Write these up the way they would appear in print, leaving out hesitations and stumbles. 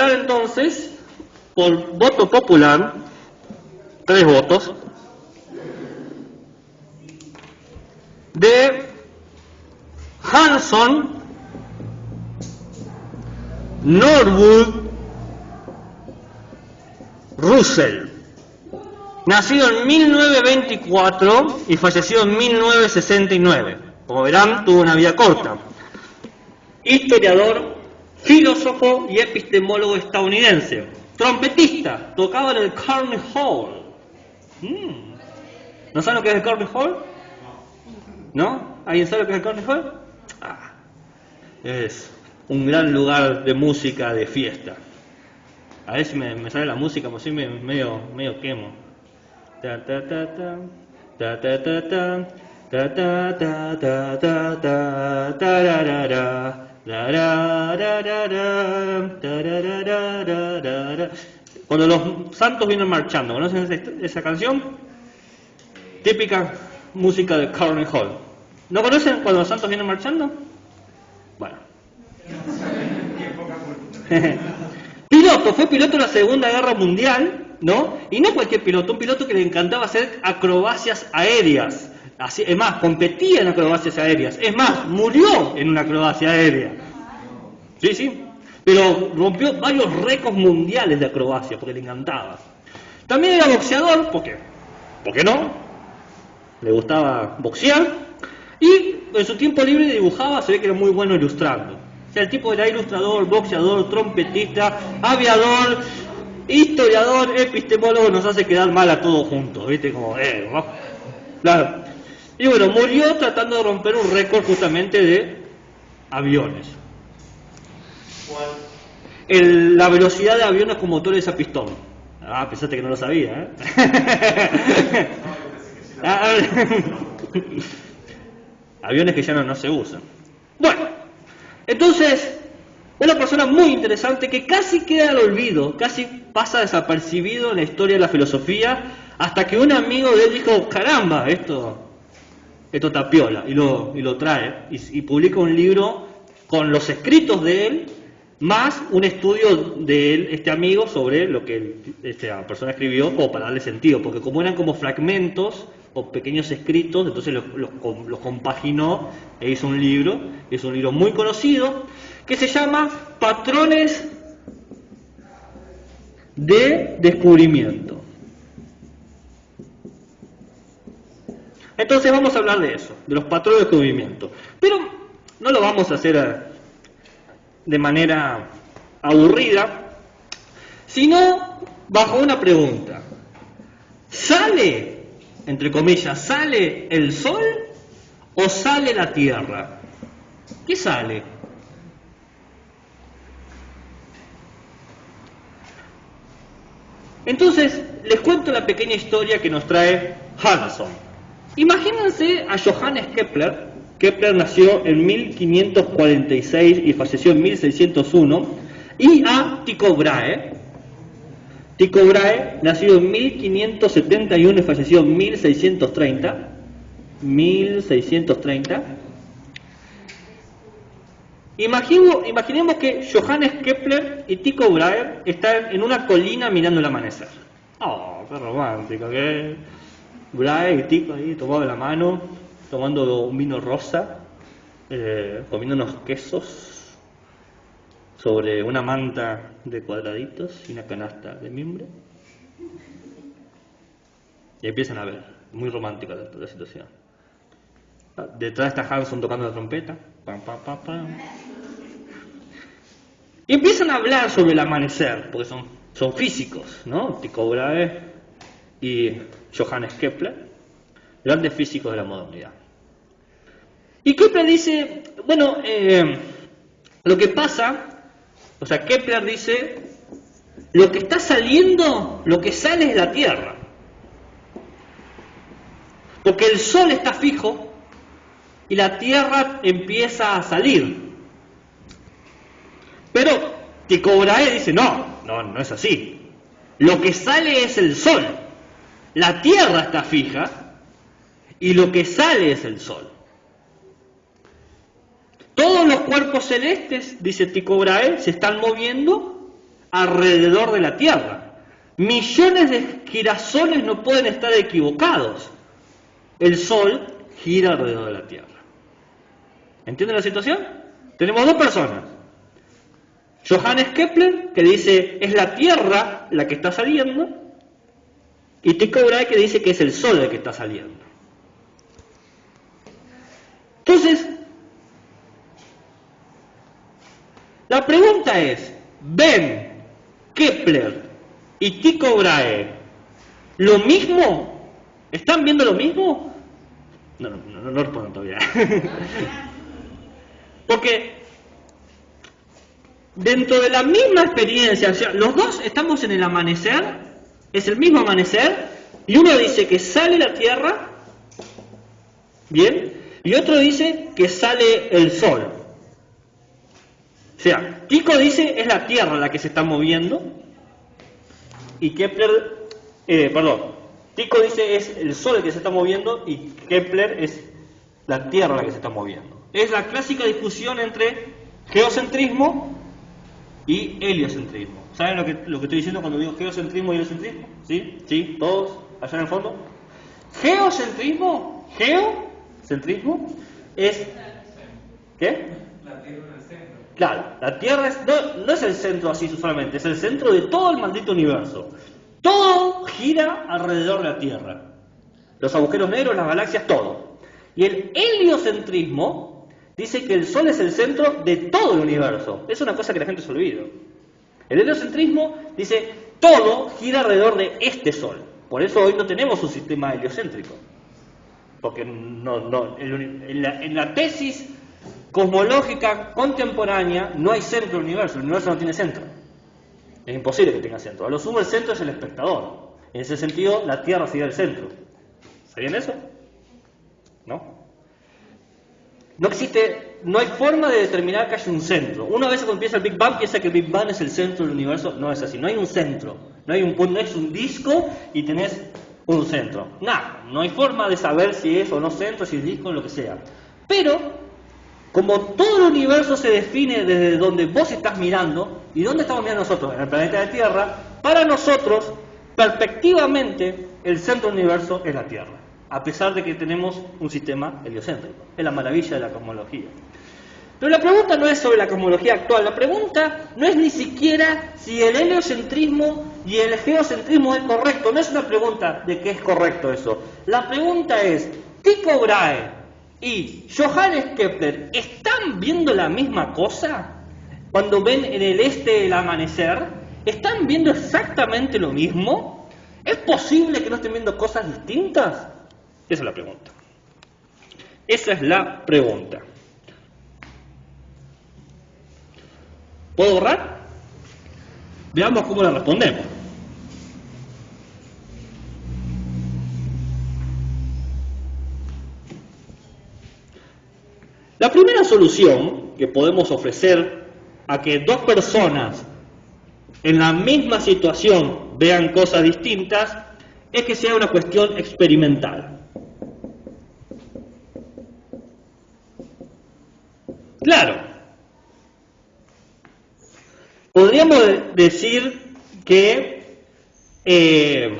hablar entonces, por voto popular, 3 votos, de Hanson Norwood Russell, nacido en 1924 y fallecido en 1969. Como verán, tuvo una vida corta. Historiador, filósofo y epistemólogo estadounidense. Trompetista, tocaba en el Carnegie Hall. ¿No saben lo que es el Carnegie Hall? ¿No? ¿Alguien sabe lo que es el Carnegie Hall? Es un gran lugar de música, de fiesta. A ver si me sale la música, como si medio quemo. Ta ta ta ta ta ta ta ta ta ta ta ta ta ta tararara. Cuando los santos vienen marchando, ¿conocen esa canción? Típica música de Carnegie Hall. ¿No conocen cuando los santos vienen marchando? Bueno. Fue piloto en la Segunda Guerra Mundial, ¿no? Y no cualquier piloto, un piloto que le encantaba hacer acrobacias aéreas. Así, es más, competía en acrobacias aéreas. Es más, murió en una acrobacia aérea. Sí. Pero rompió varios récords mundiales de acrobacia porque le encantaba. También era boxeador, ¿por qué? ¿Por qué no? Le gustaba boxear. Y en su tiempo libre dibujaba, se ve que era muy bueno ilustrando. O sea, el tipo era ilustrador, boxeador, trompetista, aviador, historiador, epistemólogo, nos hace quedar mal a todos juntos, ¿viste? Como, ¿no? Claro. Y bueno, murió tratando de romper un récord justamente de aviones. ¿Cuál? La velocidad de aviones con motores a pistón. Pensaste que no lo sabía, ¿eh? Aviones que ya no se usan. Bueno, entonces, una persona muy interesante que casi queda al olvido, casi pasa desapercibido en la historia de la filosofía, hasta que un amigo de él dijo, caramba, esto está piola, y lo trae, y publica un libro con los escritos de él, más un estudio de él, este amigo, sobre lo que esta persona escribió, como para darle sentido, porque como eran como fragmentos o pequeños escritos, entonces los compaginó e hizo un libro. Es un libro muy conocido que se llama Patrones de Descubrimiento. Entonces vamos a hablar de eso, de los patrones de descubrimiento, pero no lo vamos a hacer de manera aburrida, sino bajo una pregunta. ¿Sale, entre comillas, sale el sol o sale la tierra? ¿Qué sale? Entonces, les cuento la pequeña historia que nos trae Hanson. Imagínense a Johannes Kepler. Kepler nació en 1546 y falleció en 1601. Y a Tycho Brahe. Tycho Brahe, nacido en 1571 y falleció en 1630. 1630. Imaginemos que Johannes Kepler y Tycho Brahe están en una colina mirando el amanecer. ¡Oh, qué romántico! ¿Qué? Brahe y Tycho ahí tomados de la mano, tomando un vino rosa, comiendo unos quesos sobre una manta de cuadraditos y una canasta de mimbre. Y empiezan a ver, muy romántica la situación. Detrás está Hanson tocando la trompeta. Pam, pam, pam, pam. Y empiezan a hablar sobre el amanecer, porque son físicos, ¿no? Tycho Brahe y Johannes Kepler, grandes físicos de la modernidad. Y Kepler dice, bueno, lo que pasa, o sea, Kepler dice, lo que está saliendo, lo que sale es la Tierra. Porque el Sol está fijo y la Tierra empieza a salir. Pero Tycho Brahe dice, no es así. Lo que sale es el Sol. La Tierra está fija y lo que sale es el Sol. Todos los cuerpos celestes, dice Tycho Brahe, se están moviendo alrededor de la Tierra. Millones de girasoles no pueden estar equivocados. El Sol gira alrededor de la Tierra. ¿Entienden la situación? Tenemos dos personas. Johannes Kepler, que dice es la Tierra la que está saliendo, y Tycho Brahe, que dice que es el Sol el que está saliendo. Entonces, la pregunta es, ¿ven Kepler y Tycho Brahe lo mismo? ¿Están viendo lo mismo? No responden todavía. Porque dentro de la misma experiencia, o sea, los dos estamos en el amanecer, es el mismo amanecer, y uno dice que sale la Tierra, bien, y otro dice que sale el Sol. O sea, Tycho dice es la Tierra la que se está moviendo, y Kepler, Tycho dice es el Sol el que se está moviendo, y Kepler es la Tierra la que se está moviendo. Es la clásica discusión entre geocentrismo y heliocentrismo. ¿Saben lo que estoy diciendo cuando digo geocentrismo y heliocentrismo? ¿Sí? ¿Sí? ¿Todos? ¿Allá en el fondo? Geocentrismo es... ¿Qué? La Tierra en el centro. Claro, la Tierra no es el centro así solamente, es el centro de todo el maldito universo. Todo gira alrededor de la Tierra. Los agujeros negros, las galaxias, todo. Y el heliocentrismo dice que el Sol es el centro de todo el universo. Es una cosa que la gente se olvida. El heliocentrismo dice todo gira alrededor de este Sol. Por eso hoy no tenemos un sistema heliocéntrico. Porque en la tesis cosmológica contemporánea no hay centro del universo. El universo no tiene centro. Es imposible que tenga centro. A lo sumo el centro es el espectador. En ese sentido, la Tierra sería el centro. ¿Sabían eso? ¿No? No hay forma de determinar que haya un centro. Una vez cuando empieza el Big Bang piensa que el Big Bang es el centro del universo. No es así, no hay un centro. No es un disco y tenés un centro. Nada, no hay forma de saber si es o no centro, si es disco, lo que sea. Pero, como todo el universo se define desde donde vos estás mirando, ¿y dónde estamos mirando nosotros? En el planeta de Tierra. Para nosotros, perspectivamente, el centro del universo es la Tierra. A pesar de que tenemos un sistema heliocéntrico. Es la maravilla de la cosmología. Pero la pregunta no es sobre la cosmología actual, la pregunta no es ni siquiera si el heliocentrismo y el geocentrismo es correcto, no es una pregunta de qué es correcto eso. La pregunta es, ¿Tycho Brahe y Johannes Kepler están viendo la misma cosa? Cuando ven en el este el amanecer, ¿están viendo exactamente lo mismo? ¿Es posible que no estén viendo cosas distintas? Esa es la pregunta. Esa es la pregunta. ¿Puedo borrar? Veamos cómo la respondemos. La primera solución que podemos ofrecer a que dos personas en la misma situación vean cosas distintas es que sea una cuestión experimental. Claro, podríamos decir que el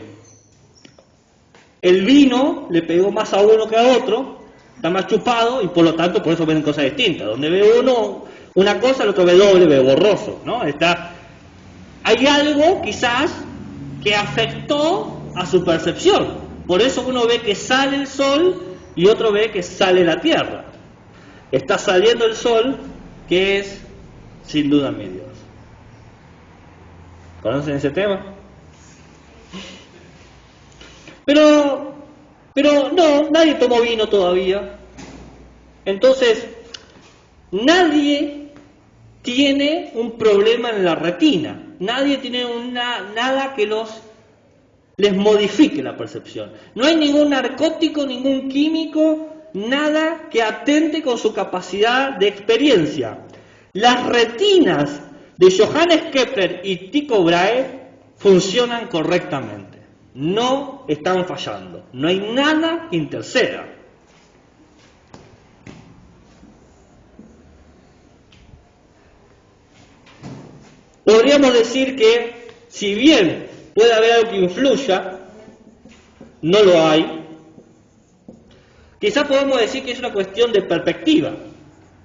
vino le pegó más a uno que a otro, está más chupado y por lo tanto por eso ven cosas distintas. Donde ve uno una cosa, el otro ve doble, ve borroso, ¿no? Hay algo quizás que afectó a su percepción. Por eso uno ve que sale el sol y otro ve que sale la tierra. Está saliendo el sol, que es sin duda mi Dios. ¿Conocen ese tema? Pero no, nadie tomó vino todavía. Entonces, nadie tiene un problema en la retina. Nadie tiene nada que les modifique la percepción. No hay ningún narcótico, ningún químico, nada que atente con su capacidad de experiencia. Las retinas de Johannes Kepler y Tycho Brahe funcionan correctamente. No están fallando. No hay nada que interceda. podríamos decir que, si bien puede haber algo que influya, no lo hay. Quizás podemos decir que es una cuestión de perspectiva.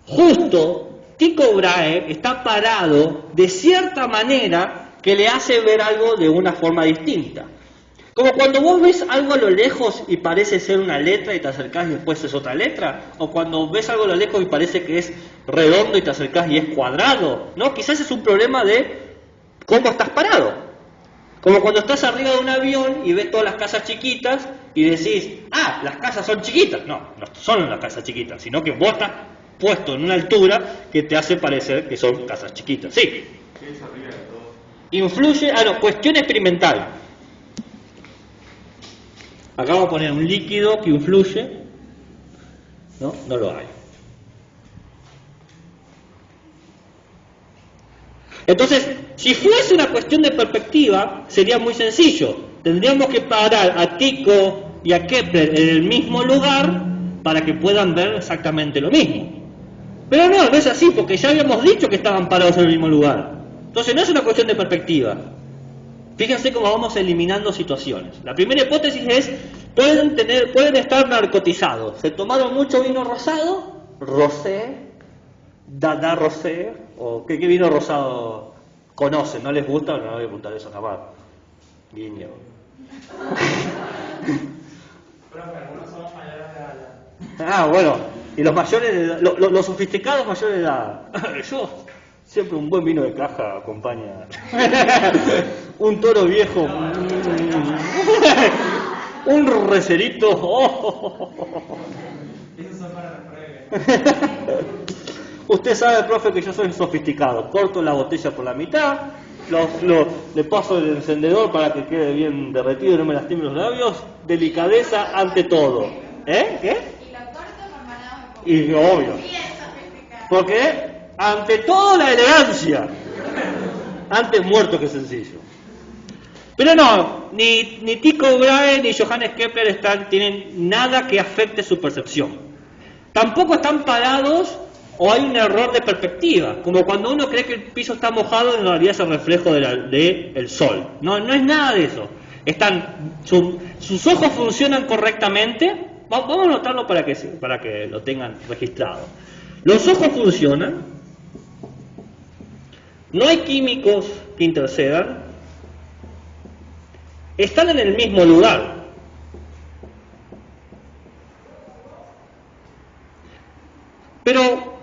Justo Tycho Brahe está parado de cierta manera que le hace ver algo de una forma distinta. Como cuando vos ves algo a lo lejos y parece ser una letra y te acercás y después es otra letra, o cuando ves algo a lo lejos y parece que es redondo y te acercás y es cuadrado, ¿no? Quizás es un problema de cómo estás parado. Como cuando estás arriba de un avión y ves todas las casas chiquitas y decís, ah, las casas son chiquitas. No, no son las casas chiquitas, sino que vos estás puesto en una altura que te hace parecer que son casas chiquitas. Sí. ¿Qué es arriba de todo? Influye, cuestión experimental. Acá vamos a poner un líquido que influye, ¿no? No lo hay. Entonces, si fuese una cuestión de perspectiva, sería muy sencillo. Tendríamos que parar a Tycho y a Kepler en el mismo lugar para que puedan ver exactamente lo mismo. Pero no es así, porque ya habíamos dicho que estaban parados en el mismo lugar. Entonces no es una cuestión de perspectiva. Fíjense cómo vamos eliminando situaciones. La primera hipótesis es, pueden estar narcotizados. Se tomaron mucho vino rosado, rosé, dada rosé, o ¿qué vino rosado conocen? ¿No les gusta? No voy a preguntar eso jamás. Guiño. Profe, algunos son mayores de edad. Ah, bueno. Y los mayores de edad, los sofisticados mayores de edad. Yo, siempre un buen vino de caja acompaña. Un toro viejo. Un recerito. Esos son para los breves. Usted sabe, profe, que yo soy sofisticado. Corto la botella por la mitad, le paso el encendedor para que quede bien derretido y no me lastime los labios. Delicadeza ante todo. ¿Eh? ¿Qué? Y lo corto con manado de Y obvio. Bien sofisticado. Porque ante todo la elegancia. Antes muerto que sencillo. Pero no, ni Tycho Brahe ni Johannes Kepler tienen nada que afecte su percepción. Tampoco están parados o hay un error de perspectiva, como cuando uno cree que el piso está mojado y en realidad es el reflejo del sol. No es nada de eso. Sus ojos funcionan correctamente. Vamos a anotarlo para que lo tengan registrado. Los ojos funcionan. No hay químicos que intercedan. Están en el mismo lugar. Pero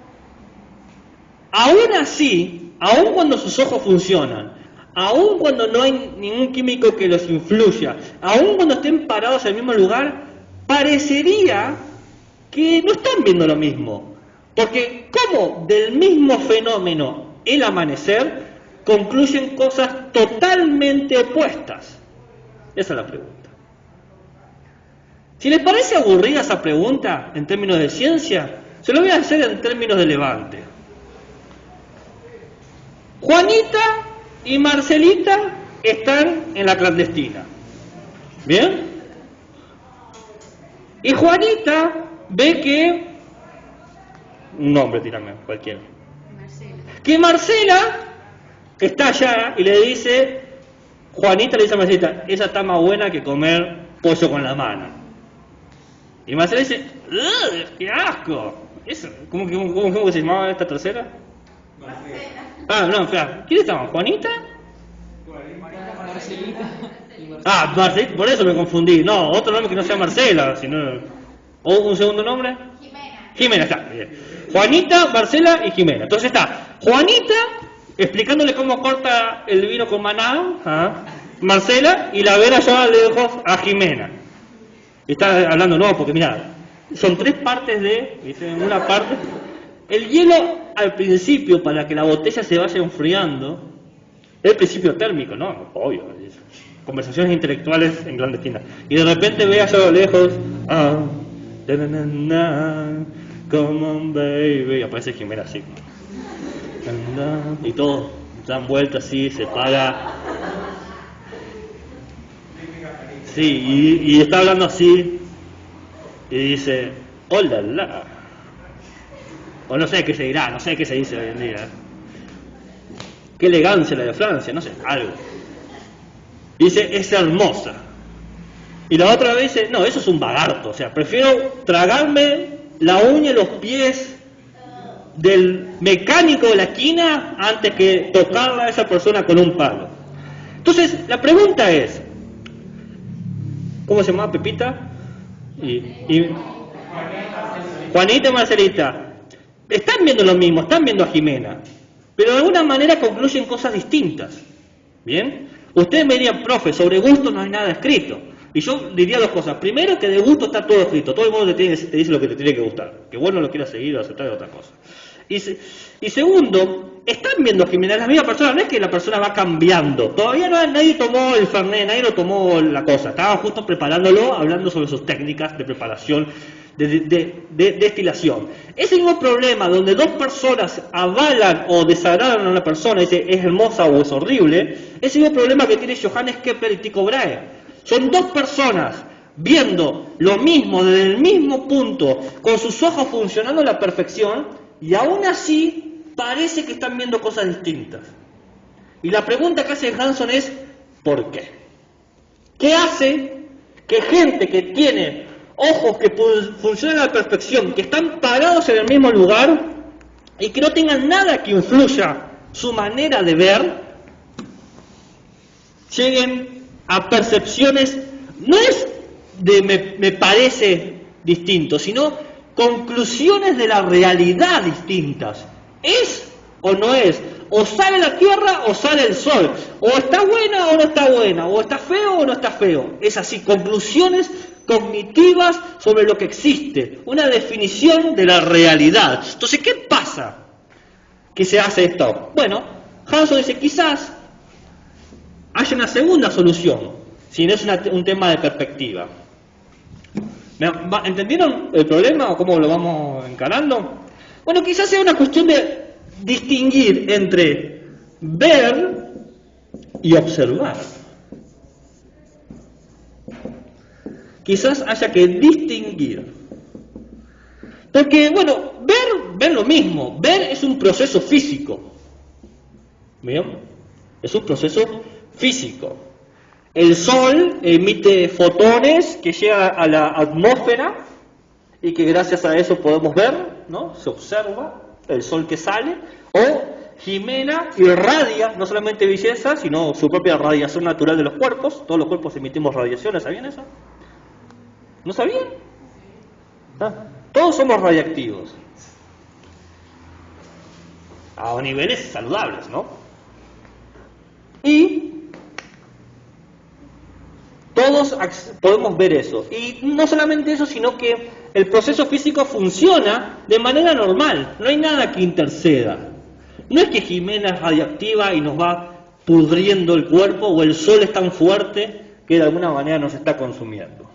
aún así, aún cuando sus ojos funcionan, aún cuando no hay ningún químico que los influya, aún cuando estén parados en el mismo lugar, parecería que no están viendo lo mismo. Porque ¿cómo del mismo fenómeno, el amanecer, concluyen cosas totalmente opuestas? Esa es la pregunta. Si les parece aburrida esa pregunta en términos de ciencia, se lo voy a hacer en términos de Levante. Juanita y Marcelita están en la clandestina. ¿Bien? Y Juanita ve que... un nombre, tírame, cualquiera. Marcela. Que Marcela está allá y le dice... Juanita le dice a Marcelita, esa está más buena que comer pollo con la mano. Y Marcela dice, ¡ugh, qué asco! ¿Cómo que se llamaba esta tercera? Marcela. Ah, no, espera. ¿Quién estaba? ¿Juanita? Marcelita. Ah, Marcelita, por eso me confundí. No, otro nombre que no sea Marcela, sino... ¿O un segundo nombre? Jimena. Jimena, está. Bien. Juanita, Marcela y Jimena. Entonces está Juanita explicándole cómo corta el vino con maná, Marcela, y la vera lleva lejos a Jimena. Y está hablando, no, porque mira, son tres partes dice, una parte... El hielo al principio, para que la botella se vaya enfriando, es el principio térmico, ¿no? Obvio. Conversaciones intelectuales en clandestinas. Y de repente ve allá a lo lejos, come on baby, y aparece Jimena así. Y todos dan vuelta así, se para. Sí, y está hablando así, y dice, hola, la. O no sé qué se dirá, no sé qué se dice hoy en día. qué elegancia la de Francia, no sé, algo. Dice, es hermosa. Y la otra vez dice, no, eso es un vagarto, o sea, prefiero tragarme la uña y los pies del mecánico de la esquina antes que tocarla a esa persona con un palo. Entonces, la pregunta es, ¿cómo se llama Pepita? Juanita y Marcelita. Están viendo lo mismo, están viendo a Jimena, pero de alguna manera concluyen cosas distintas. ¿Bien? Ustedes me dirían, profe, sobre gusto no hay nada escrito. Y yo diría dos cosas. Primero, que de gusto está todo escrito. Todo el mundo te dice lo que te tiene que gustar. Que vos no lo quieras seguir o aceptar es otra cosa. Y segundo, están viendo a Jimena, la misma persona. No es que la persona va cambiando. Todavía nadie tomó el Fernet, nadie lo tomó la cosa. Estaban justo preparándolo, hablando sobre sus técnicas de preparación, de destilación. Ese mismo problema donde dos personas avalan o desagradan a una persona y dicen es hermosa o es horrible, ese mismo problema que tiene Johannes Kepler y Tycho Brahe. Son dos personas viendo lo mismo desde el mismo punto, con sus ojos funcionando a la perfección, y aún así parece que están viendo cosas distintas. Y la pregunta que hace Hanson es ¿por qué? ¿Qué hace que gente que tiene ojos que funcionan a la perfección, que están parados en el mismo lugar y que no tengan nada que influya su manera de ver, lleguen a percepciones, no es de me parece distinto, sino conclusiones de la realidad distintas? ¿Es o no es? O sale la Tierra o sale el Sol, o está buena o no está buena, o está feo o no está feo. Es así, conclusiones cognitivas sobre lo que existe, una definición de la realidad. Entonces, ¿qué pasa que se hace esto? Bueno, Hanson dice, quizás haya una segunda solución, si no es un tema de perspectiva. ¿Entendieron el problema o cómo lo vamos encarando? Bueno, quizás sea una cuestión de distinguir entre ver y observar. Quizás haya que distinguir. Porque, bueno, ver lo mismo. Ver es un proceso físico. ¿Bien? Es un proceso físico. El Sol emite fotones que llegan a la atmósfera y que gracias a eso podemos ver, ¿no? Se observa el Sol que sale. O Jimena irradia no solamente belleza, sino su propia radiación natural de los cuerpos. Todos los cuerpos emitimos radiaciones, ¿sabían eso? ¿No sabían? ¿Ah? Todos somos radiactivos. A niveles saludables, ¿no? Y todos podemos ver eso. Y no solamente eso, sino que el proceso físico funciona de manera normal. No hay nada que interceda. No es que Jimena es radiactiva y nos va pudriendo el cuerpo, o el Sol es tan fuerte que de alguna manera nos está consumiendo.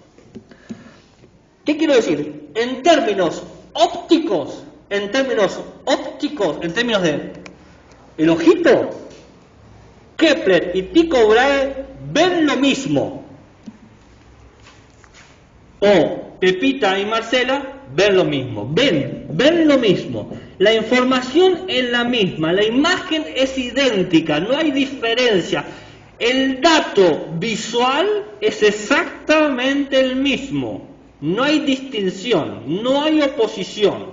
¿Qué quiero decir? En términos ópticos, en términos de el ojito, Kepler y Tycho Brahe ven lo mismo. O Pepita y Marcela ven lo mismo. Ven lo mismo. La información es la misma, la imagen es idéntica, no hay diferencia. El dato visual es exactamente el mismo. No hay distinción, no hay oposición.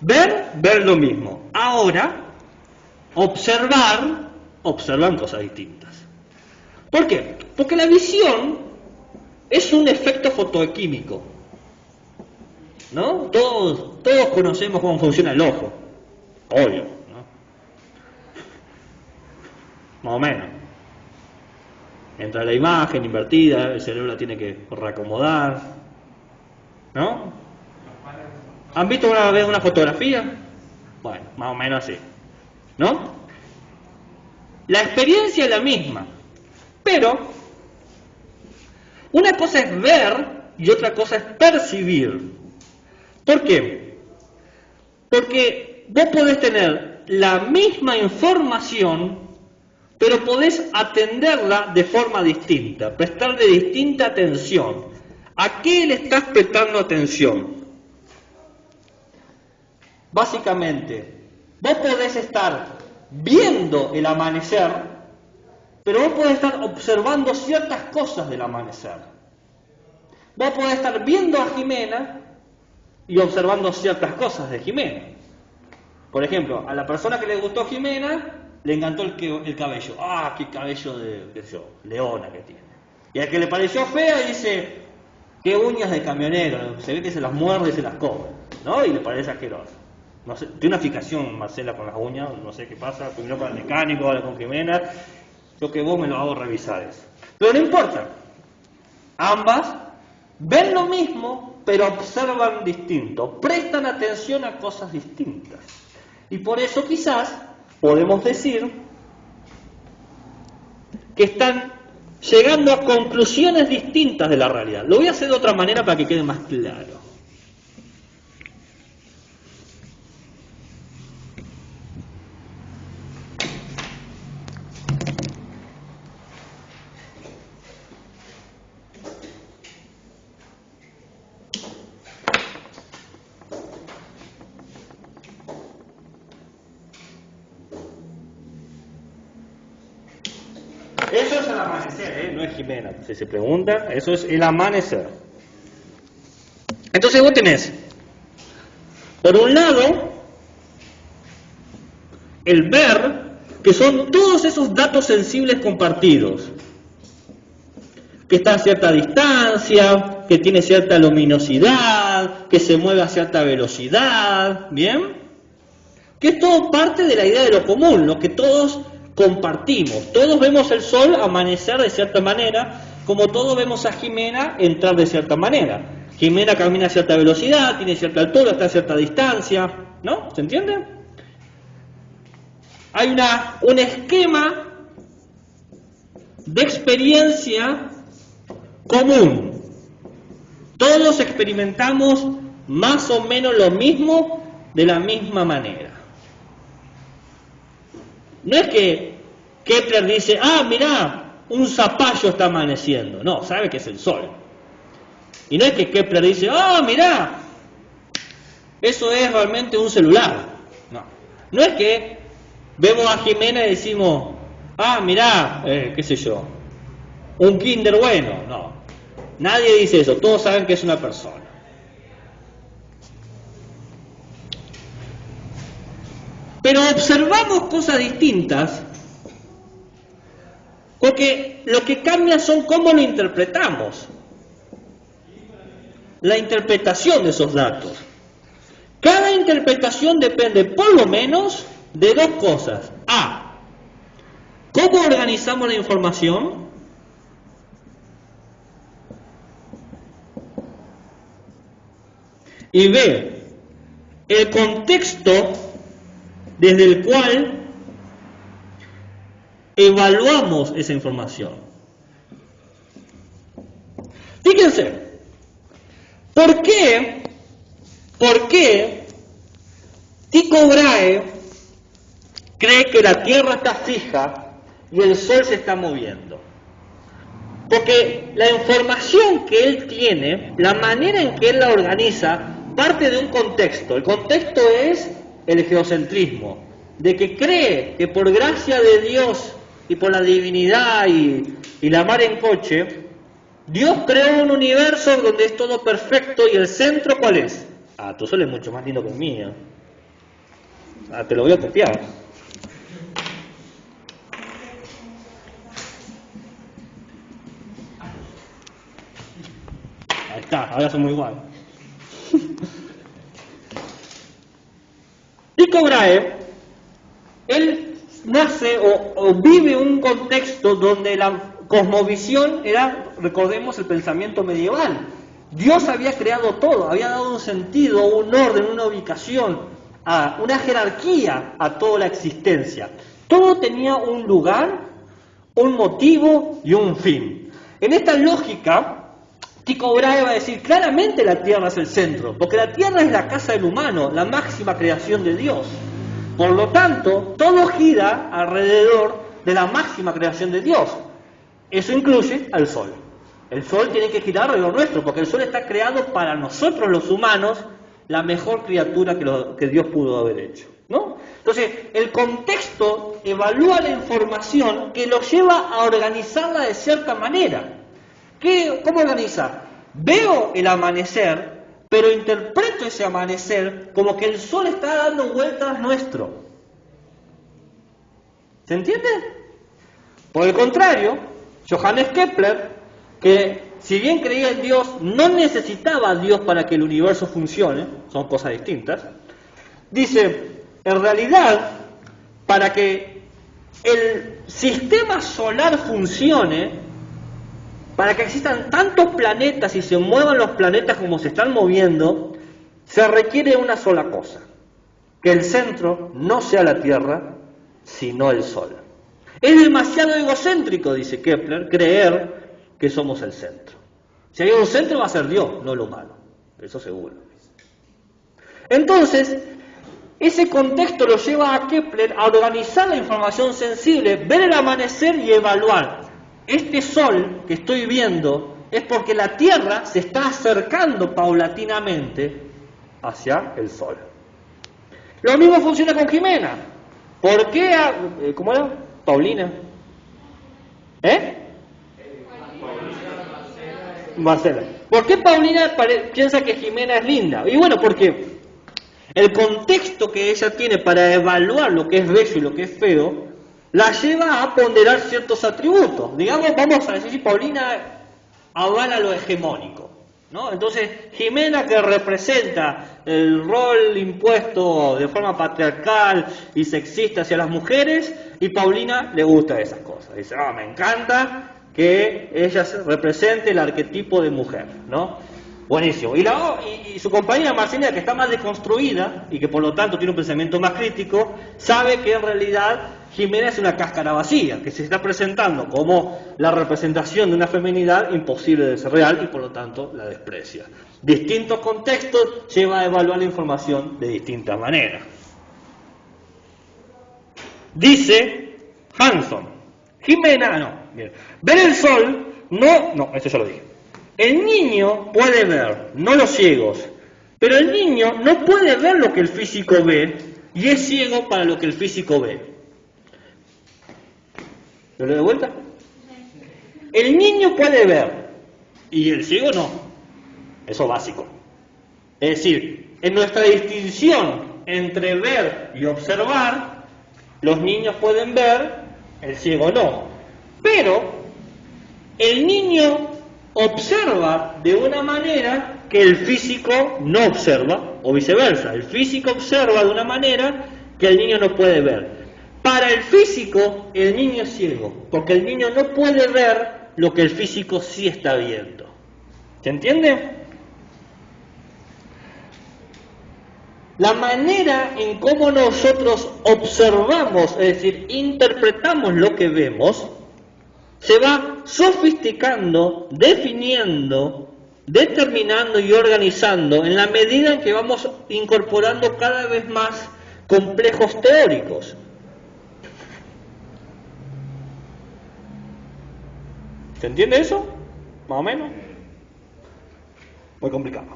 Ver lo mismo. Ahora, observan cosas distintas. ¿Por qué? Porque la visión es un efecto fotoquímico, ¿no? Todos conocemos cómo funciona el ojo, obvio, ¿no? Más o menos. Entra la imagen invertida, el cerebro la tiene que reacomodar, ¿no? ¿Han visto una vez una fotografía? Bueno, más o menos así, ¿no? La experiencia es la misma, pero una cosa es ver y otra cosa es percibir. ¿Por qué? Porque vos podés tener la misma información, pero podés atenderla de forma distinta, prestarle distinta atención. ¿A qué le estás prestando atención? Básicamente, vos podés estar viendo el amanecer, pero vos podés estar observando ciertas cosas del amanecer. Vos podés estar viendo a Jimena y observando ciertas cosas de Jimena. Por ejemplo, a la persona que le gustó Jimena, le encantó el cabello. ¡Ah, qué cabello de, qué sé yo, leona que tiene! Y al que le pareció fea, dice, ¡qué uñas de camionero! Se ve que se las muerde y se las come, ¿no? Y le parece asqueroso. No sé, tiene una fijación Marcela con las uñas, no sé qué pasa, primero con el mecánico, ahora con Jimena. Yo que vos me lo hago revisar eso. Pero no importa. Ambas ven lo mismo, pero observan distinto. Prestan atención a cosas distintas. Y por eso quizás podemos decir que están llegando a conclusiones distintas de la realidad. Lo voy a hacer de otra manera para que quede más claro. Eso es el amanecer, no es Jimena. Si se pregunta, eso es el amanecer. Entonces vos tenés, por un lado, el ver, que son todos esos datos sensibles compartidos, que está a cierta distancia, que tiene cierta luminosidad, que se mueve a cierta velocidad, ¿bien? Que es todo parte de la idea de lo común, lo que todos compartimos. Todos vemos el sol amanecer de cierta manera, como todos vemos a Jimena entrar de cierta manera. Jimena camina a cierta velocidad, tiene cierta altura, está a cierta distancia, ¿no? ¿Se entiende? Hay un esquema de experiencia común. Todos experimentamos más o menos lo mismo de la misma manera. No es que Kepler dice, mirá, un zapallo está amaneciendo. No, sabe que es el sol. Y no es que Kepler dice, mirá, eso es realmente un celular. No, no es que vemos a Jimena y decimos, mirá, qué sé yo, un Kinder bueno. No, nadie dice eso, todos saben que es una persona. Pero observamos cosas distintas porque lo que cambia son cómo lo interpretamos. La interpretación de esos datos. Cada interpretación depende por lo menos de dos cosas. A, ¿cómo organizamos la información? Y B, el contexto desde el cual evaluamos esa información. Fíjense, ¿por qué Tycho Brahe cree que la Tierra está fija y el Sol se está moviendo? Porque la información que él tiene, la manera en que él la organiza, parte de un contexto. El contexto es el geocentrismo, de que cree que por gracia de Dios y por la divinidad y la mar en coche, Dios creó un universo donde es todo perfecto y el centro, ¿cuál es? Tu sol es mucho más lindo que el mío. Te lo voy a copiar. Ahí está, ahora somos igual. Tycho Brahe, él nace o vive un contexto donde la cosmovisión era, recordemos, el pensamiento medieval. Dios había creado todo, había dado un sentido, un orden, una ubicación, una jerarquía a toda la existencia. Todo tenía un lugar, un motivo y un fin. En esta lógica, Tycho Brahe va a decir, claramente la Tierra es el centro, porque la Tierra es la casa del humano, la máxima creación de Dios. Por lo tanto, todo gira alrededor de la máxima creación de Dios. Eso incluye al Sol. El Sol tiene que girar alrededor nuestro, porque el Sol está creado para nosotros los humanos, la mejor criatura que Dios pudo haber hecho, ¿no? Entonces, el contexto evalúa la información que lo lleva a organizarla de cierta manera. ¿Cómo organiza? Veo el amanecer, pero interpreto ese amanecer como que el sol está dando vueltas nuestro. ¿Se entiende? Por el contrario, Johannes Kepler, que si bien creía en Dios, no necesitaba a Dios para que el universo funcione, son cosas distintas, dice, en realidad, para que el sistema solar funcione, para que existan tantos planetas y se muevan los planetas como se están moviendo, se requiere una sola cosa, que el centro no sea la Tierra, sino el Sol. Es demasiado egocéntrico, dice Kepler, creer que somos el centro. Si hay un centro va a ser Dios, no lo humano, eso seguro. Entonces, ese contexto lo lleva a Kepler a organizar la información sensible, ver el amanecer y evaluar. Este sol que estoy viendo es porque la Tierra se está acercando paulatinamente hacia el Sol. Lo mismo funciona con Jimena. ¿Por qué? ¿Cómo era? Paulina. Marcela. ¿Por qué Paulina piensa que Jimena es linda? Y bueno, porque el contexto que ella tiene para evaluar lo que es bello y lo que es feo, la lleva a ponderar ciertos atributos. Digamos, vamos a decir si Paulina avala lo hegemónico, ¿no? Entonces, Jimena, que representa el rol impuesto de forma patriarcal y sexista hacia las mujeres, y Paulina le gusta esas cosas. Dice, me encanta que ella represente el arquetipo de mujer, ¿no? Buenísimo. Y su compañera Marcela, que está más deconstruida y que por lo tanto tiene un pensamiento más crítico, sabe que en realidad Jimena es una cáscara vacía, que se está presentando como la representación de una feminidad imposible de ser real y por lo tanto la desprecia. Distintos contextos lleva a evaluar la información de distintas maneras. Dice Hanson, Jimena, ver el sol, esto ya lo dije. El niño puede ver, no los ciegos, pero el niño no puede ver lo que el físico ve y es ciego para lo que el físico ve. ¿Lo leo de vuelta? El niño puede ver y el ciego no. Eso es básico. Es decir, en nuestra distinción entre ver y observar, los niños pueden ver, el ciego no. Pero el niño observa de una manera que el físico no observa, o viceversa. El físico observa de una manera que el niño no puede ver. Para el físico, el niño es ciego, porque el niño no puede ver lo que el físico sí está viendo. ¿Se entiende? La manera en cómo nosotros observamos, es decir, interpretamos lo que vemos, se va sofisticando, definiendo, determinando y organizando en la medida en que vamos incorporando cada vez más complejos teóricos. ¿Se entiende eso? ¿Más o menos? Muy complicado.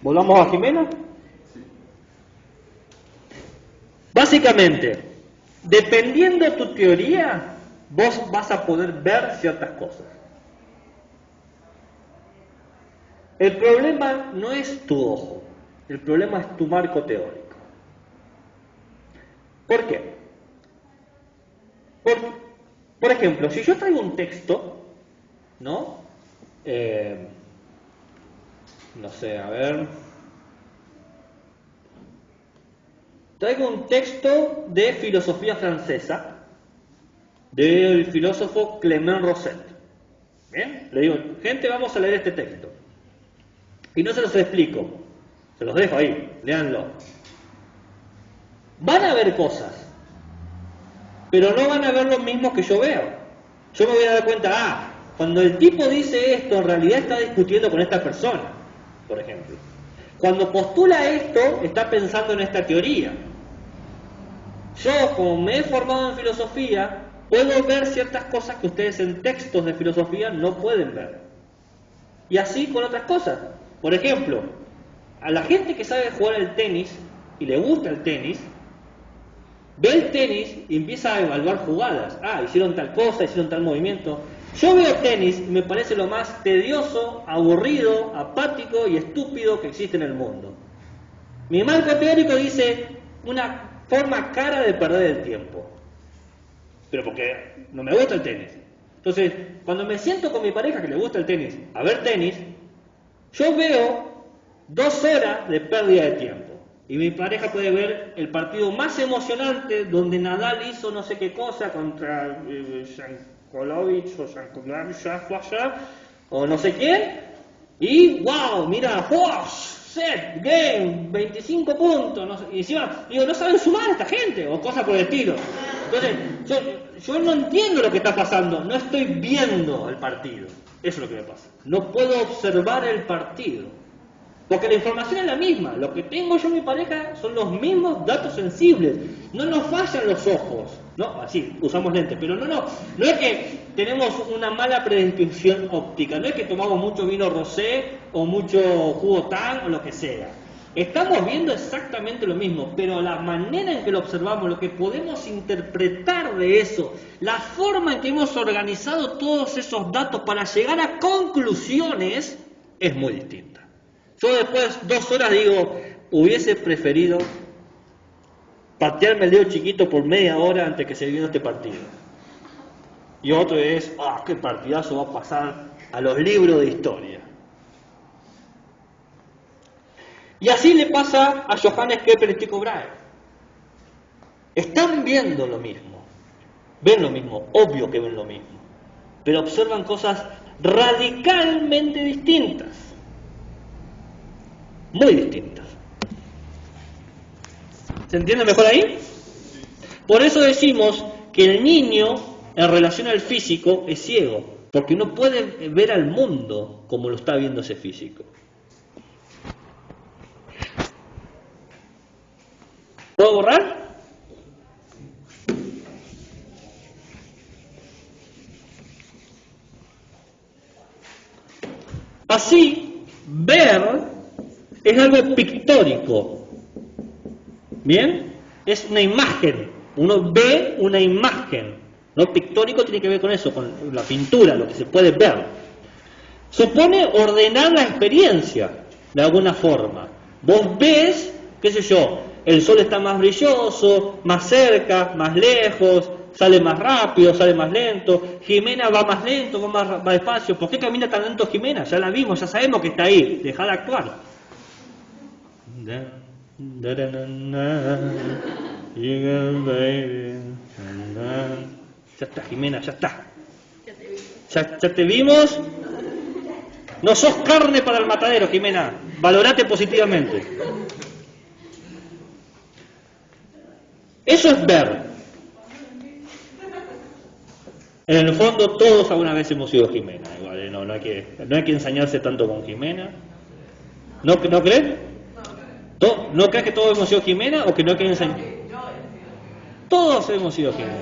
¿Volvamos a Jimena? Básicamente, dependiendo de tu teoría, vos vas a poder ver ciertas cosas. El problema no es tu ojo, el problema es tu marco teórico. ¿Por qué? Por ejemplo, si yo traigo un texto, ¿no? No sé, a ver. Traigo un texto de filosofía francesa del filósofo Clément Rosset. ¿Bien? Le digo, gente, vamos a leer este texto. Y no se los explico, se los dejo ahí, léanlo. Van a ver cosas, pero no van a ver lo mismo que yo veo. Yo me voy a dar cuenta, cuando el tipo dice esto, en realidad está discutiendo con esta persona, por ejemplo. Cuando postula esto, está pensando en esta teoría. Yo, como me he formado en filosofía, puedo ver ciertas cosas que ustedes en textos de filosofía no pueden ver. Y así con otras cosas. Por ejemplo, a la gente que sabe jugar al tenis y le gusta el tenis, ve el tenis y empieza a evaluar jugadas. Ah, hicieron tal cosa, hicieron tal movimiento. Yo veo tenis y me parece lo más tedioso, aburrido, apático y estúpido que existe en el mundo. Mi marco teórico dice una forma cara de perder el tiempo. Pero porque no me gusta el tenis. Entonces, cuando me siento con mi pareja que le gusta el tenis a ver tenis, yo veo 2 horas de pérdida de tiempo. Y mi pareja puede ver el partido más emocionante donde Nadal hizo no sé qué cosa contra Jankovic o Jankovic o no sé quién. Y wow, mira, set, game, 25 puntos. No sé, y encima, digo, no saben sumar a esta gente o cosas por el estilo. Entonces, yo no entiendo lo que está pasando, no estoy viendo el partido. Eso es lo que me pasa. No puedo observar el partido. Porque la información es la misma. Lo que tengo yo y mi pareja son los mismos datos sensibles. No nos fallan los ojos. No, así, usamos lentes. Pero no es que tenemos una mala predisposición óptica. No es que tomamos mucho vino rosé o mucho jugo tang o lo que sea. Estamos viendo exactamente lo mismo, pero la manera en que lo observamos, lo que podemos interpretar de eso, la forma en que hemos organizado todos esos datos para llegar a conclusiones, es muy distinta. Yo después 2 horas digo, hubiese preferido patearme el dedo chiquito por media hora antes que se viera este partido. Y otro es, qué partidazo va a pasar a los libros de historia. Y así le pasa a Johannes Kepler y Tycho Brahe. Están viendo lo mismo, ven lo mismo, obvio que ven lo mismo, pero observan cosas radicalmente distintas. Muy distintas. ¿Se entiende mejor ahí? Por eso decimos que el niño en relación al físico es ciego, porque no puede ver al mundo como lo está viendo ese físico. ¿Puedo borrar? Así, ver es algo pictórico. ¿Bien? Es una imagen. Uno ve una imagen. ¿No? Pictórico tiene que ver con eso, con la pintura, lo que se puede ver. Supone ordenar la experiencia, de alguna forma. Vos ves, qué sé yo, el sol está más brilloso, más cerca, más lejos, sale más rápido, sale más lento. Jimena va más lento, va más despacio. ¿Por qué camina tan lento Jimena? Ya la vimos, ya sabemos que está ahí. Dejá de actuar. Ya está, Jimena, ya está. Ya te vimos. No sos carne para el matadero, Jimena. Valorate positivamente. Eso es ver. En el fondo todos alguna vez hemos sido Jimena. Igual, no hay que ensañarse tanto con Jimena. ¿No crees? ¿No crees que todos hemos sido Jimena o que no hay que ensañar? Todos hemos sido Jimena.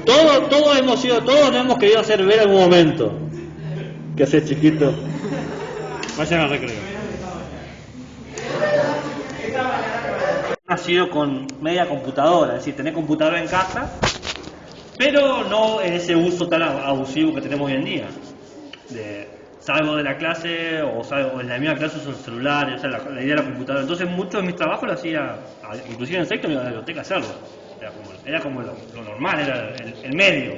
Todos hemos sido, todos nos hemos querido hacer ver en algún momento. ¿Qué haces, chiquito? Vayan al recreo. Nacido con media computadora, es decir, tener computadora en casa, pero no en ese uso tan abusivo que tenemos hoy en día. Salgo de la clase o en la misma clase uso el celular, o sea, la idea de la computadora. Entonces mucho de mis trabajos lo hacía, inclusive en sexto me iba a la biblioteca a hacerlo. Era como lo normal, era el medio.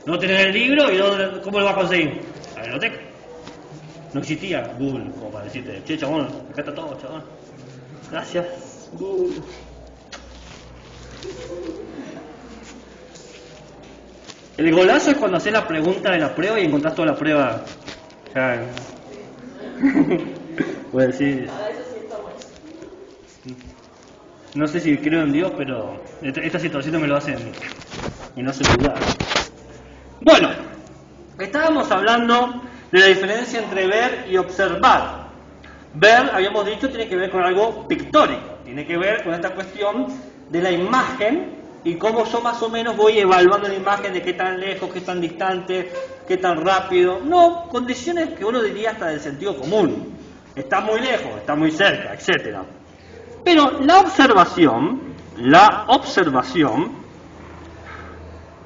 No tener el libro y ¿cómo lo vas a conseguir? A la biblioteca. No existía Google como para decirte, che chabón, acá está todo, chabón. Gracias, Google. El golazo es cuando haces la pregunta de la prueba y encontrás toda la prueba. Ya. Bueno, sí. No sé si creo en Dios, pero esta situación me lo hacen y no sé dudar. Bueno, estábamos hablando de la diferencia entre ver y observar. Ver, habíamos dicho, tiene que ver con algo pictórico, tiene que ver con esta cuestión de la imagen y cómo yo más o menos voy evaluando la imagen de qué tan lejos, qué tan distante, qué tan rápido. No, condiciones que uno diría hasta del sentido común. Está muy lejos, está muy cerca, etcétera. Pero la observación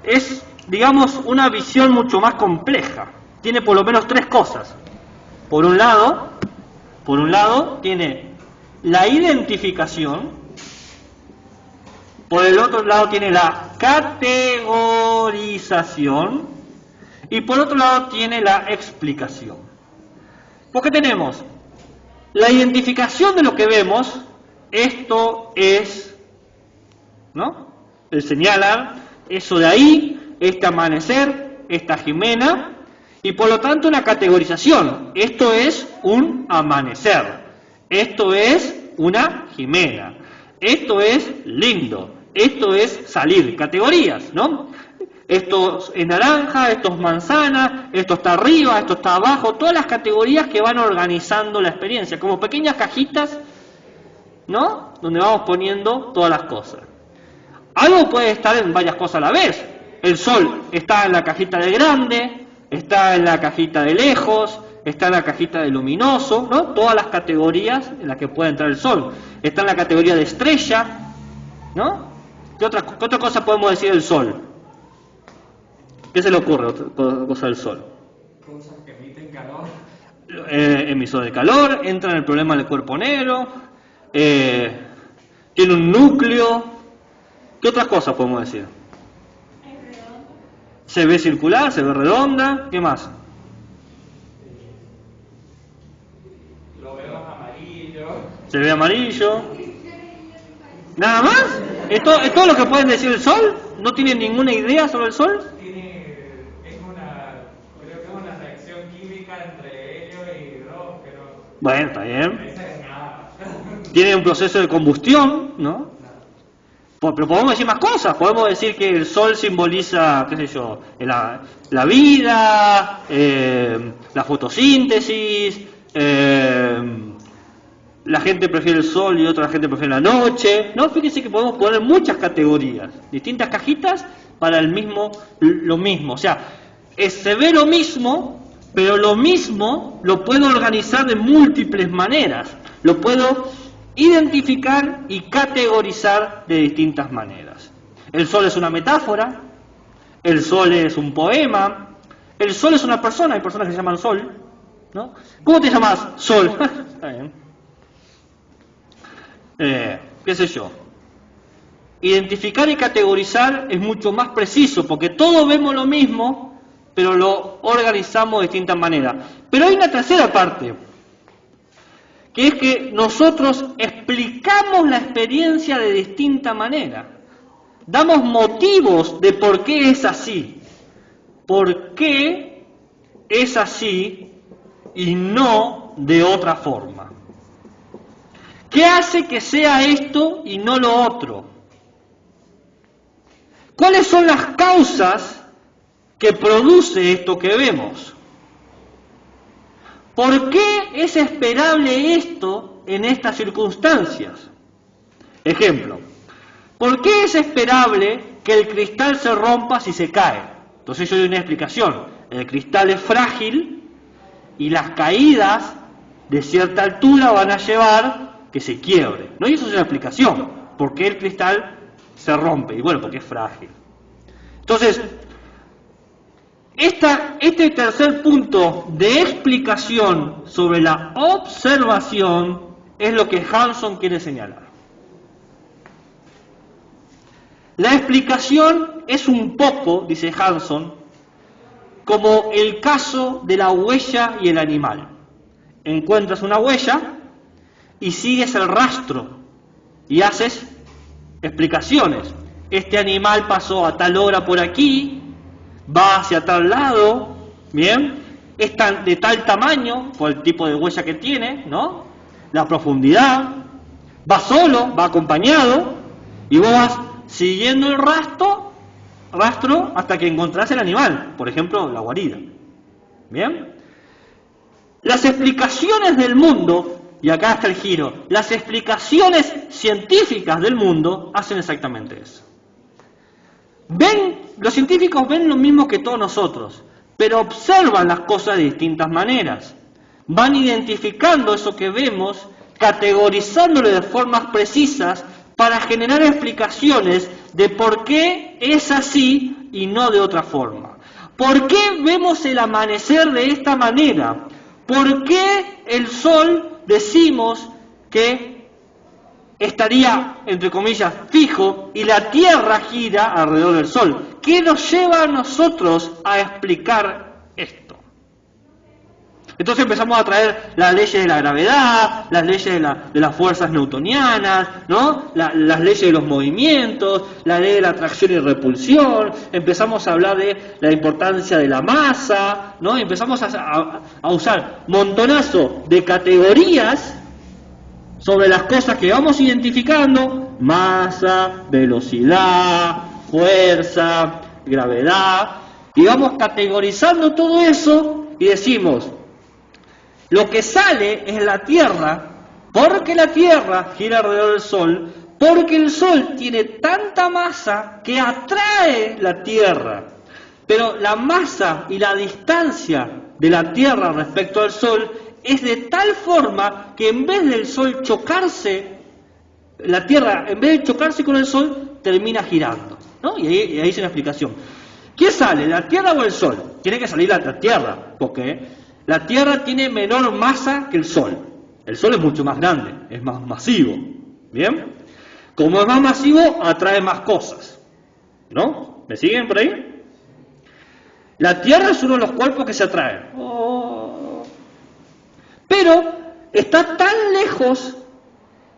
es, digamos, una visión mucho más compleja. Tiene por lo menos tres cosas. Por un lado tiene la identificación, por el otro lado tiene la categorización y por otro lado tiene la explicación. Porque tenemos la identificación de lo que vemos, esto es, ¿no? El señalar, eso de ahí, este amanecer, esta Jimena, y por lo tanto una categorización, esto es un amanecer, esto es una Jimena, esto es lindo, esto es salir, categorías, ¿no? Esto es naranja, esto es manzana, esto está arriba, esto está abajo, todas las categorías que van organizando la experiencia, como pequeñas cajitas, ¿no? Donde vamos poniendo todas las cosas. Algo puede estar en varias cosas a la vez. El sol está en la cajita de grande, está en la cajita de lejos, está en la cajita de luminoso, ¿no? Todas las categorías en las que puede entrar el sol. Está en la categoría de estrella, ¿no? ¿Qué otra cosa podemos decir del sol? ¿Qué se le ocurre otra cosa del sol? Cosas que emiten calor. Emisor de calor, entra en el problema del cuerpo negro, tiene un núcleo. ¿Qué otras cosas podemos decir? Se ve circular, se ve redonda, ¿qué más? Lo veo amarillo. Se ve amarillo. ¿Nada más? ¿Es todo lo que pueden decir del sol? ¿No tienen ninguna idea sobre el sol? Creo que es una reacción química entre helio y hidrógeno. Bueno, está bien. Esa es nada. Tiene un proceso de combustión, ¿no? Pero podemos decir más cosas. Podemos decir que el sol simboliza, qué sé yo, la vida, la fotosíntesis, la gente prefiere el sol y otra gente prefiere la noche, ¿no? Fíjense que podemos poner muchas categorías, distintas cajitas para lo mismo. O sea, se ve lo mismo, pero lo mismo lo puedo organizar de múltiples maneras. Lo puedo identificar y categorizar de distintas maneras. El sol es una metáfora, el sol es un poema, el sol es una persona, hay personas que se llaman sol, ¿no? ¿Cómo te llamas? Sol. Está bien. ¿Qué sé yo? Identificar y categorizar es mucho más preciso, porque todos vemos lo mismo, pero lo organizamos de distintas maneras. Pero hay una tercera parte, que es que nosotros explicamos la experiencia de distinta manera. Damos motivos de por qué es así. ¿Por qué es así y no de otra forma? ¿Qué hace que sea esto y no lo otro? ¿Cuáles son las causas que produce esto que vemos? ¿Por qué es esperable esto en estas circunstancias? Ejemplo, ¿por qué es esperable que el cristal se rompa si se cae? Entonces yo doy una explicación. El cristal es frágil y las caídas de cierta altura van a llevar que se quiebre, ¿no? Y eso es una explicación. ¿Por qué el cristal se rompe? Y bueno, porque es frágil. Entonces, este tercer punto de explicación sobre la observación es lo que Hanson quiere señalar. La explicación es un poco, dice Hanson, como el caso de la huella y el animal. Encuentras una huella y sigues el rastro y haces explicaciones. Este animal pasó a tal hora por aquí, va hacia tal lado, ¿bien? Es de tal tamaño, por el tipo de huella que tiene, ¿no? La profundidad, va solo, va acompañado, y vos vas siguiendo el rastro hasta que encontrás el animal, por ejemplo, la guarida. ¿Bien? Las explicaciones del mundo, y acá está el giro, las explicaciones científicas del mundo hacen exactamente eso. Los científicos ven lo mismo que todos nosotros, pero observan las cosas de distintas maneras. Van identificando eso que vemos categorizándolo de formas precisas para generar explicaciones de por qué es así y no de otra forma. ¿Por qué vemos el amanecer de esta manera? ¿Por qué el sol decimos que estaría, entre comillas, fijo y la Tierra gira alrededor del sol? ¿Qué nos lleva a nosotros a explicar esto? Entonces empezamos a traer las leyes de la gravedad, las leyes de las fuerzas newtonianas, ¿no? Las leyes de los movimientos, la ley de la atracción y repulsión, empezamos a hablar de la importancia de la masa, ¿no? Empezamos a usar montonazo de categorías sobre las cosas que vamos identificando: masa, velocidad, fuerza, gravedad, y vamos categorizando todo eso y decimos: lo que sale es la Tierra, porque la Tierra gira alrededor del Sol, porque el Sol tiene tanta masa que atrae la Tierra. Pero la masa y la distancia de la Tierra respecto al Sol es de tal forma que en vez del Sol chocarse, la Tierra, en vez de chocarse con el Sol, termina girando, ¿no? Y ahí es una explicación. ¿Qué sale, la Tierra o el Sol? Tiene que salir la Tierra, porque la Tierra tiene menor masa que el Sol. El Sol es mucho más grande, es más masivo. ¿Bien? Como es más masivo, atrae más cosas. ¿No? ¿Me siguen por ahí? La Tierra es uno de los cuerpos que se atraen. Pero está tan lejos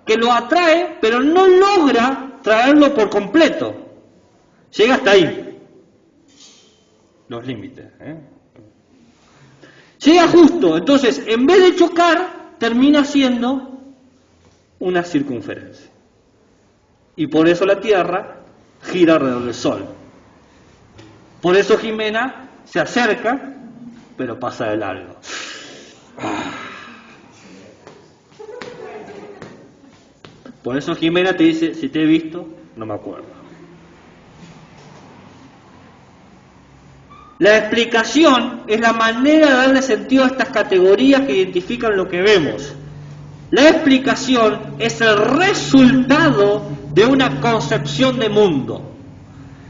que lo atrae, pero no logra traerlo por completo. Llega hasta ahí. Los límites, Llega justo, entonces en vez de chocar, termina siendo una circunferencia. Y por eso la Tierra gira alrededor del Sol. Por eso Jimena se acerca, pero pasa de largo. Por eso Jimena te dice: si te he visto, no me acuerdo. La explicación es la manera de darle sentido a estas categorías que identifican lo que vemos. La explicación es el resultado de una concepción de mundo.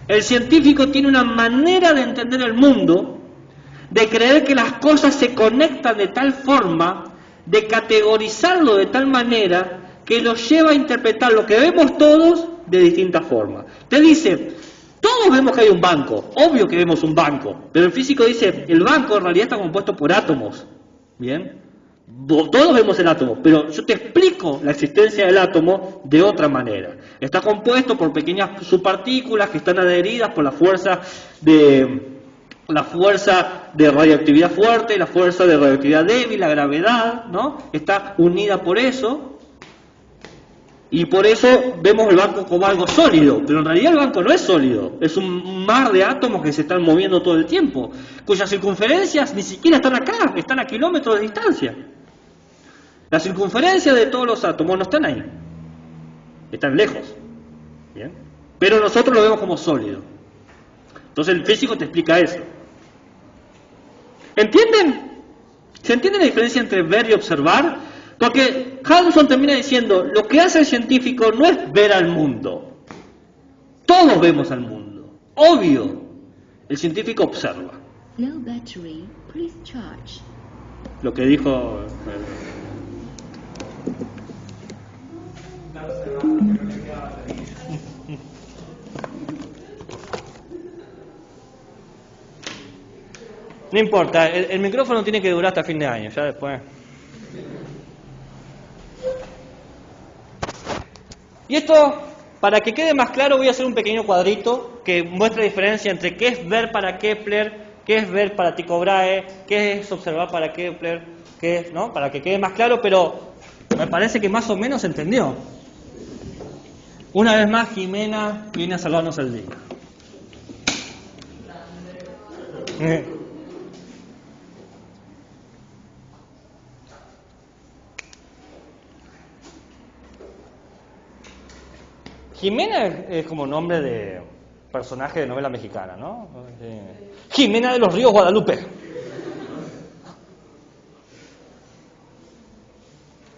El científico tiene una manera de entender el mundo, de creer que las cosas se conectan de tal forma, de categorizarlo de tal manera, que lo lleva a interpretar lo que vemos todos de distintas formas. Te dice: todos vemos que hay un banco, obvio que vemos un banco, pero el físico dice: el banco en realidad está compuesto por átomos. ¿Bien? Todos vemos el átomo, pero yo te explico la existencia del átomo de otra manera. Está compuesto por pequeñas subpartículas que están adheridas por la fuerza de radioactividad fuerte, la fuerza de radioactividad débil, la gravedad, ¿no? Está unida por eso. Y por eso vemos el banco como algo sólido, pero en realidad el banco no es sólido, es un mar de átomos que se están moviendo todo el tiempo, cuyas circunferencias ni siquiera están acá, están a kilómetros de distancia. Las circunferencias de todos los átomos no están ahí, están lejos. ¿Bien? Pero nosotros lo vemos como sólido. Entonces el físico te explica eso. ¿Entienden? ¿Se entiende la diferencia entre ver y observar? Porque Hanson termina diciendo: lo que hace el científico no es ver al mundo. Todos vemos al mundo. Obvio. El científico observa. Low battery, please charge. Lo que dijo... No importa, el micrófono tiene que durar hasta fin de año, ya después... Y esto, para que quede más claro, voy a hacer un pequeño cuadrito que muestra la diferencia entre qué es ver para Kepler, qué es ver para Tycho Brahe, qué es observar para Kepler, qué es, ¿no? Para que quede más claro, pero me parece que más o menos se entendió. Una vez más, Jimena viene a salvarnos el día. Jimena es como nombre de personaje de novela mexicana, ¿no? Jimena de los Ríos Guadalupe.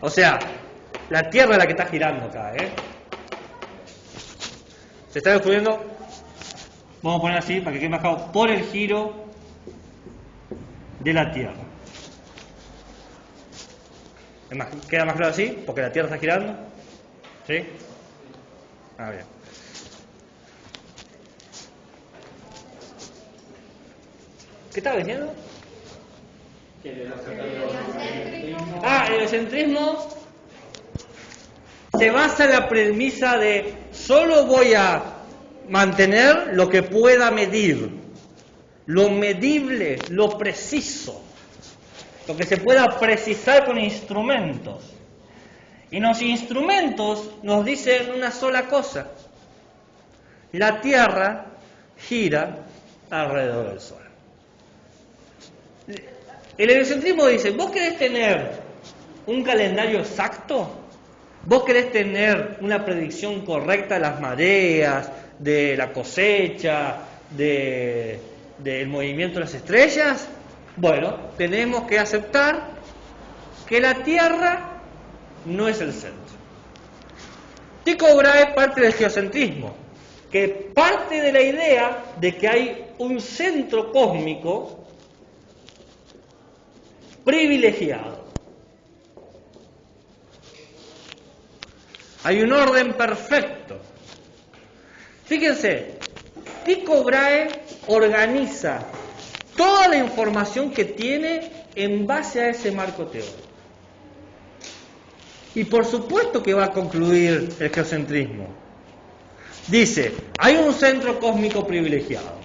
O sea, la Tierra es la que está girando acá, ¿eh? Se está descubriendo, vamos a poner así para que quede más claro, por el giro de la Tierra. Es más, ¿queda más claro así? Porque la Tierra está girando. ¿Sí? Ah, bien. ¿Qué estaba diciendo? El heliocentrismo se basa en la premisa de solo voy a mantener lo que pueda medir, lo medible, lo preciso, lo que se pueda precisar con instrumentos. Y los instrumentos nos dicen una sola cosa: la Tierra gira alrededor del Sol. El heliocentrismo dice, ¿vos querés tener un calendario exacto? ¿Vos querés tener una predicción correcta de las mareas, de la cosecha, del movimiento de las estrellas? Bueno, tenemos que aceptar que la Tierra no es el centro. Tycho Brahe parte del geocentrismo, que parte de la idea de que hay un centro cósmico privilegiado. Hay un orden perfecto. Fíjense, Tycho Brahe organiza toda la información que tiene en base a ese marco teórico. Y por supuesto que va a concluir el geocentrismo. Dice, hay un centro cósmico privilegiado.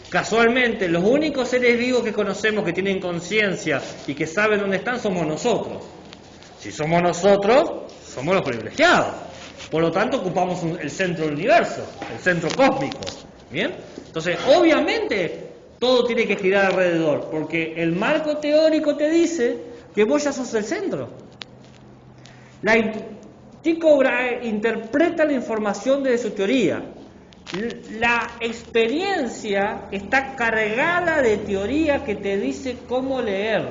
Casualmente, los únicos seres vivos que conocemos que tienen conciencia y que saben dónde están somos nosotros. Si somos nosotros, somos los privilegiados. Por lo tanto, ocupamos el centro del universo, el centro cósmico. ¿Bien? Entonces, obviamente, todo tiene que girar alrededor, porque el marco teórico te dice que vos ya sos el centro. Tycho Brahe interpreta la información desde su teoría. La experiencia está cargada de teoría que te dice cómo leer.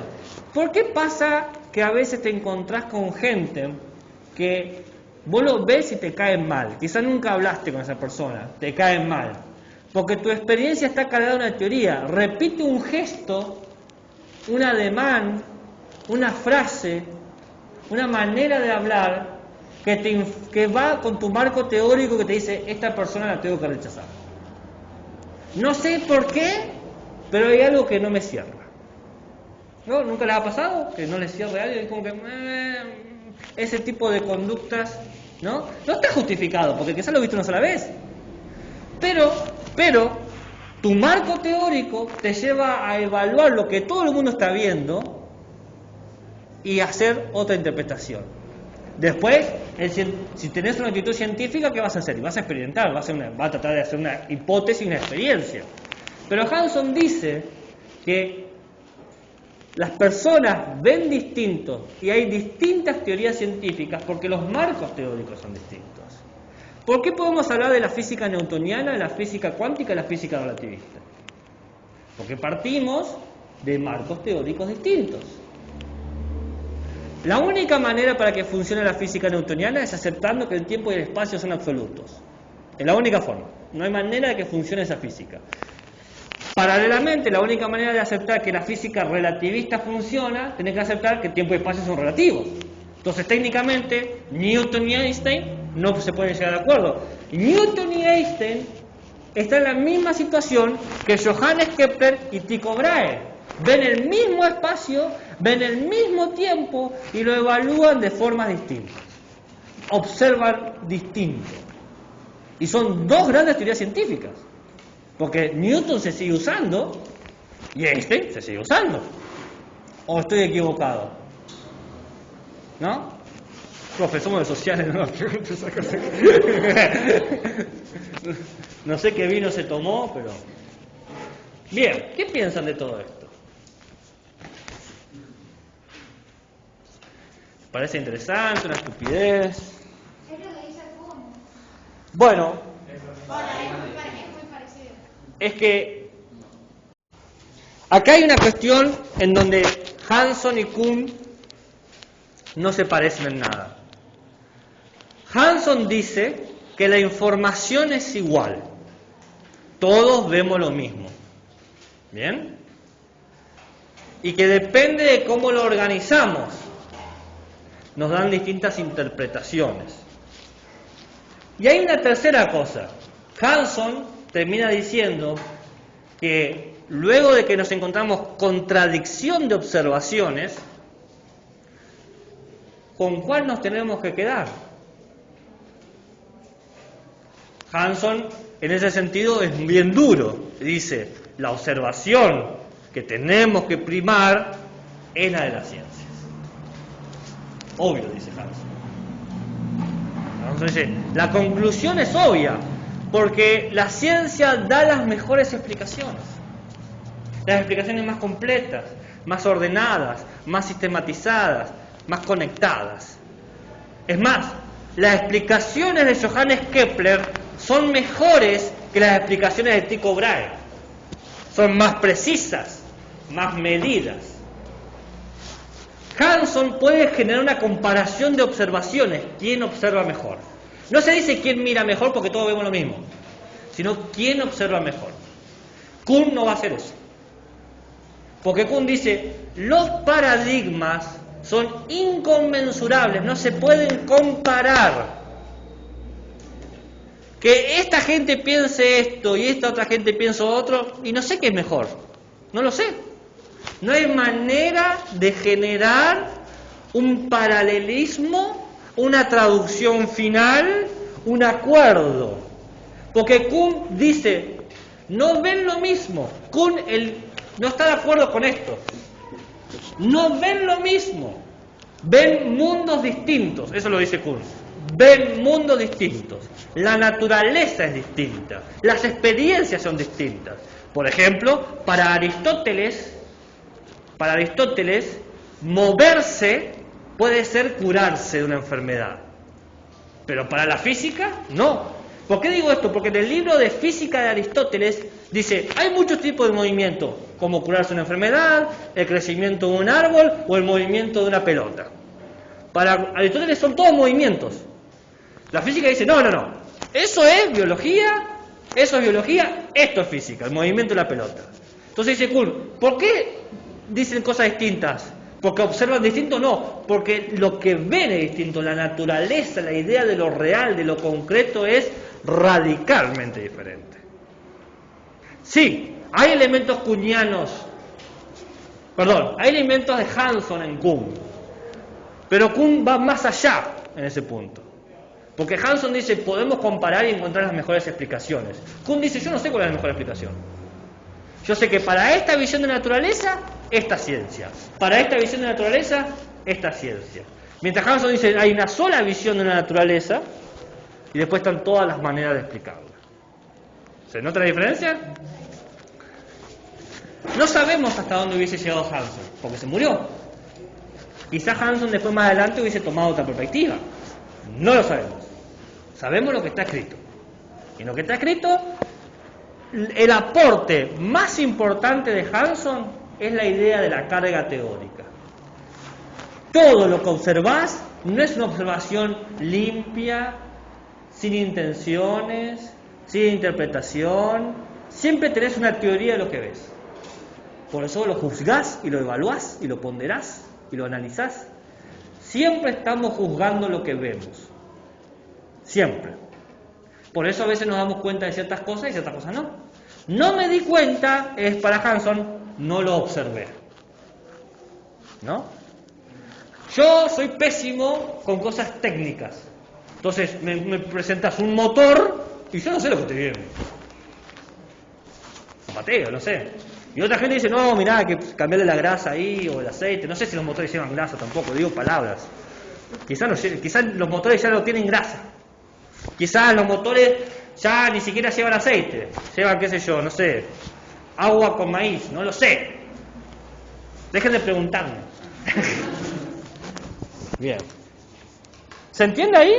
¿Por qué pasa que a veces te encontrás con gente que vos lo ves y te caen mal? Quizá nunca hablaste con esa persona, te caen mal. Porque tu experiencia está cargada de una teoría. Repite un gesto, un ademán, una frase, una manera de hablar que va con tu marco teórico que te dice, esta persona la tengo que rechazar. No sé por qué, pero hay algo que no me cierra. ¿No? ¿Nunca les ha pasado que no les cierre a alguien? Es como que ese tipo de conductas, ¿no? No está justificado, porque quizás lo viste una sola vez. Pero tu marco teórico te lleva a evaluar lo que todo el mundo está viendo y hacer otra interpretación. Después, si tenés una actitud científica, ¿qué vas a hacer? Vas a experimentar, vas a tratar de hacer una hipótesis y una experiencia. Pero Hanson dice que las personas ven distintos y hay distintas teorías científicas porque los marcos teóricos son distintos. ¿Por qué podemos hablar de la física newtoniana, de la física cuántica y la física relativista? Porque partimos de marcos teóricos distintos. La única manera para que funcione la física newtoniana es aceptando que el tiempo y el espacio son absolutos. Es la única forma. No hay manera de que funcione esa física. Paralelamente, la única manera de aceptar que la física relativista funciona, tenés que aceptar que el tiempo y el espacio son relativos. Entonces, técnicamente, Newton y Einstein no se pueden llegar de acuerdo. Newton y Einstein están en la misma situación que Johannes Kepler y Tycho Brahe. Ven el mismo espacio, ven el mismo tiempo y lo evalúan de formas distintas. Observan distinto. Y son dos grandes teorías científicas. Porque Newton se sigue usando y Einstein se sigue usando. ¿O estoy equivocado? ¿No? Profe, somos de sociales, no esa cosa. No sé qué vino se tomó, pero... Bien, ¿qué piensan de todo esto? ¿Parece interesante, una estupidez? Es lo que dice Kuhn. Bueno, Hola, es muy parecido. es que acá hay una cuestión en donde Hanson y Kuhn no se parecen en nada. Hanson dice que la información es igual. Todos vemos lo mismo. ¿Bien? Y que depende de cómo lo organizamos, nos dan distintas interpretaciones. Y hay una tercera cosa. Hanson termina diciendo que luego de que nos encontramos contradicción de observaciones, ¿con cuál nos tenemos que quedar? Hanson, en ese sentido, es bien duro. Dice, la observación que tenemos que primar es la de las ciencias. Obvio, dice Hanson. Hanson dice, la conclusión es obvia, porque la ciencia da las mejores explicaciones. Las explicaciones más completas, más ordenadas, más sistematizadas, más conectadas. Es más, las explicaciones de Johannes Kepler son mejores que las explicaciones de Tycho Brahe. Son más precisas, más medidas. Hanson puede generar una comparación de observaciones. ¿Quién observa mejor? No se dice quién mira mejor porque todos vemos lo mismo, sino quién observa mejor. Kuhn no va a hacer eso. Porque Kuhn dice, los paradigmas son inconmensurables, no se pueden comparar. Que esta gente piense esto y esta otra gente piensa otro, y no sé qué es mejor. No lo sé. No hay manera de generar un paralelismo, una traducción final, un acuerdo. Porque Kuhn dice, no ven lo mismo. Kuhn no está de acuerdo con esto. No ven lo mismo. Ven mundos distintos. Eso lo dice Kuhn. Ven mundos distintos. La naturaleza es distinta. Las experiencias son distintas. Por ejemplo, para Aristóteles, moverse puede ser curarse de una enfermedad. Pero para la física, no. ¿Por qué digo esto? Porque en el libro de Física de Aristóteles dice, hay muchos tipos de movimiento, como curarse de una enfermedad, el crecimiento de un árbol o el movimiento de una pelota. Para Aristóteles son todos movimientos. La física dice, no. Eso es biología, esto es física, el movimiento de la pelota. Entonces dice Kuhn, ¿por qué dicen cosas distintas? ¿Porque observan distinto? No, porque lo que ven es distinto. La naturaleza, la idea de lo real, de lo concreto es radicalmente diferente. Sí, hay elementos hay elementos de Hanson en Kuhn, pero Kuhn va más allá en ese punto. Porque Hanson dice, podemos comparar y encontrar las mejores explicaciones. Kuhn dice, yo no sé cuál es la mejor explicación. Yo sé que para esta visión de naturaleza, esta ciencia. Para esta visión de naturaleza, esta ciencia. Mientras Hanson dice, hay una sola visión de la naturaleza y después están todas las maneras de explicarla. ¿Se nota la diferencia? No sabemos hasta dónde hubiese llegado Hanson, porque se murió. Quizás Hanson después más adelante hubiese tomado otra perspectiva. No lo sabemos. Sabemos lo que está escrito. Y en lo que está escrito, el aporte más importante de Hanson es la idea de la carga teórica. Todo lo que observás no es una observación limpia, sin intenciones, sin interpretación. Siempre tenés una teoría de lo que ves. Por eso lo juzgás y lo evaluás y lo ponderás y lo analizás. Siempre estamos juzgando lo que vemos. Siempre. Por eso a veces nos damos cuenta de ciertas cosas y ciertas cosas no. No me di cuenta, es para Hanson, no lo observé. ¿No? Yo soy pésimo con cosas técnicas. Entonces me presentas un motor y yo no sé lo que estoy viendo. Mateo, no sé. Y otra gente dice, no, mirá, hay que cambiarle la grasa ahí o el aceite. No sé si los motores llevan grasa tampoco, digo palabras. Quizás los motores ya no tienen grasa. Quizás los motores ya ni siquiera llevan aceite. Llevan, qué sé yo, no sé, agua con maíz, no lo sé. Dejen de preguntarme. Bien. ¿Se entiende ahí?